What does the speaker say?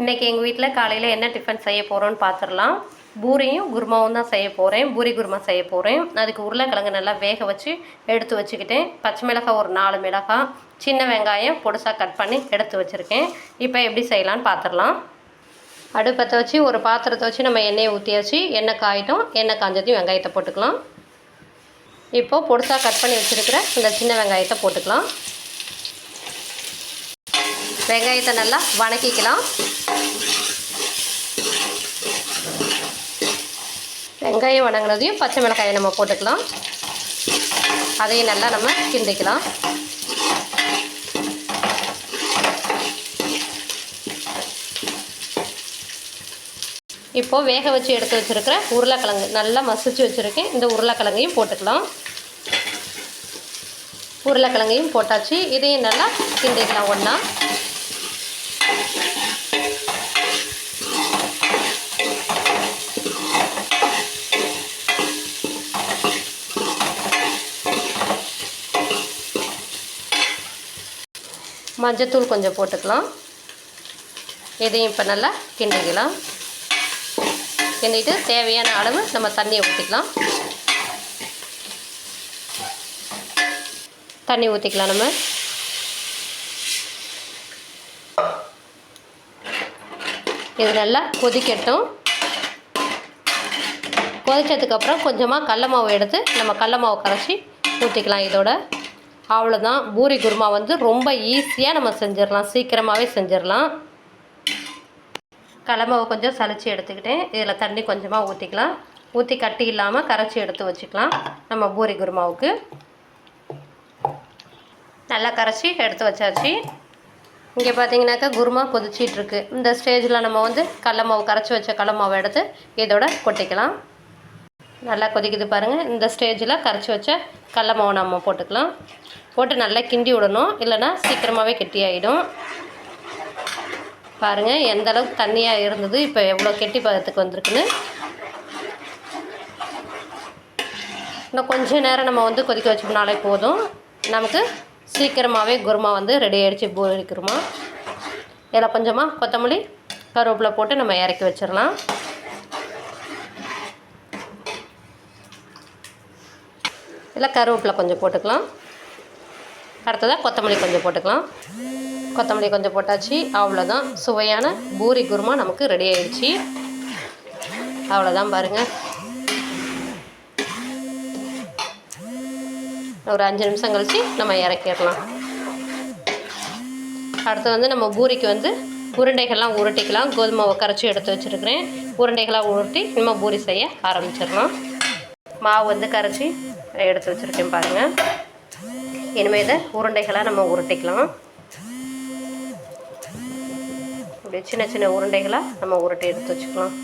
இன்றைக்கி எங்கள் வீட்டில் காலையில் என்ன டிஃபன் செய்ய போகிறோன்னு பார்த்துடலாம். பூரியும் குருமாவும் தான் செய்ய போகிறேன். பூரி குருமா செய்ய போகிறேன். அதுக்கு உருளைக்கிழங்கு நல்லா வேக வச்சு எடுத்து வச்சுக்கிட்டேன். பச்சை மிளகாய் ஒரு 4 மிளகாய், சின்ன வெங்காயம் பொடிசாக கட் பண்ணி எடுத்து வச்சுருக்கேன். இப்போ எப்படி செய்யலான்னு பார்த்துடலாம். அடுப்பத்தை வச்சு ஒரு பாத்திரத்தை வச்சு நம்ம எண்ணெயை ஊற்றியாச்சு. எண்ணெய் காயிட்டும். எண்ணெய் காஞ்சதையும் வெங்காயத்தை போட்டுக்கலாம். இப்போது பொடிசாக கட் பண்ணி வச்சுருக்கிற இந்த சின்ன வெங்காயத்தை போட்டுக்கலாம். வெங்காயத்தை நல்லா வதக்கிக்கலாம். வெங்காயம் வதங்கினதையும் பச்சை மிளகாயை நம்ம போட்டுக்கலாம். அதையும் நல்லா நம்ம கிண்டிக்கலாம். இப்போது வேக வச்சு எடுத்து வச்சுருக்கிற உருளைக்கிழங்கு நல்லா மசிச்சு வச்சுருக்கேன். இந்த உருளைக்கிழங்கையும் போட்டுக்கலாம். உருளைக்கிழங்கையும் போட்டாச்சு. இதையும் நல்லா கிண்டிக்கலாம் ஒன்றா. மஞ்சத்தூள் கொஞ்சம் போட்டுக்கலாம். இதையும் இப்போ நல்லா கிண்டிக்கலாம். கிண்டிட்டு தேவையான அளவு நம்ம தண்ணியை ஊற்றிக்கலாம். தண்ணி ஊற்றிக்கலாம். நம்ம இது நல்லா கொதிக்கட்டும். கொதித்ததுக்கப்புறம் கொஞ்சமாக கடல மாவு எடுத்து நம்ம கடல மாவு கரைச்சி ஊற்றிக்கலாம். இதோட அவ்வளோதான். பூரி குருமா வந்து ரொம்ப ஈஸியாக நம்ம செஞ்சிடலாம். சீக்கிரமாகவே செஞ்சிடலாம். கடல மாவு கொஞ்சம் சலிச்சு எடுத்துக்கிட்டேன். இதில் தண்ணி கொஞ்சமாக ஊற்றிக்கலாம். ஊற்றி கட்டி இல்லாமல் கரைச்சி எடுத்து வச்சுக்கலாம். நம்ம பூரி குருமாவுக்கு நல்லா கரைச்சி எடுத்து வச்சாச்சு. இங்கே பார்த்தீங்கன்னாக்கா குருமா கொதிச்சிட்ருக்கு. இந்த ஸ்டேஜில் நம்ம வந்து கடல மாவு கரைச்சி வச்ச கடல மாவை எடுத்து இதோட கொட்டிக்கலாம். நல்லா கொதிக்குது பாருங்கள். இந்த ஸ்டேஜில் கரைச்சி வச்ச கடல மாவை நம்ம போட்டுக்கலாம். போட்டு நல்லா கிண்டி விடணும், இல்லைன்னா சீக்கிரமாகவே கெட்டியாகிடும். பாருங்கள் எந்த அளவுக்கு தண்ணியாக இருந்தது, இப்போ எவ்வளோ கெட்டி பதத்துக்கு வந்திருக்குன்னு. இன்னும் கொஞ்சம் நேரம் நம்ம வந்து கொதிக்க வச்சோம்னாலே போதும். நமக்கு சீக்கிரமாகவே குருமா வந்து ரெடி ஆகிடுச்சு. பூரி குருமா. இதில் கொஞ்சமாக கொத்தமல்லி கருவேப்பிலை போட்டு நம்ம இறக்கி வச்சிடலாம். இதில் கருவேப்பிலை கொஞ்சம் போட்டுக்கலாம். அடுத்ததாக கொத்தமல்லி கொஞ்சம் போட்டுக்கலாம். கொத்தமல்லி கொஞ்சம் போட்டாச்சு. அவ்வளோதான். சுவையான பூரி குருமா நமக்கு ரெடி ஆகிடுச்சு. அவ்வளோதான் பாருங்கள். ஒரு 5 நிமிஷம் கழித்து நம்ம இறக்கிடலாம். அடுத்து வந்து நம்ம பூரிக்கு வந்து உருண்டைகள்லாம் உருட்டிக்கலாம். கோதுமாவை கரைச்சி எடுத்து வச்சுருக்கிறேன். உருண்டைகளாக உருட்டி நம்ம பூரி செய்ய ஆரம்பிச்சிடலாம். மாவு வந்து கரைச்சி எடுத்து வச்சுருக்கேன் பாருங்கள். இனிமேல் இதை உருண்டைகளாக நம்ம உருட்டிக்கலாம். இப்படி சின்ன சின்ன உருண்டைகளாக நம்ம உருட்டி எடுத்து வச்சுக்கலாம்.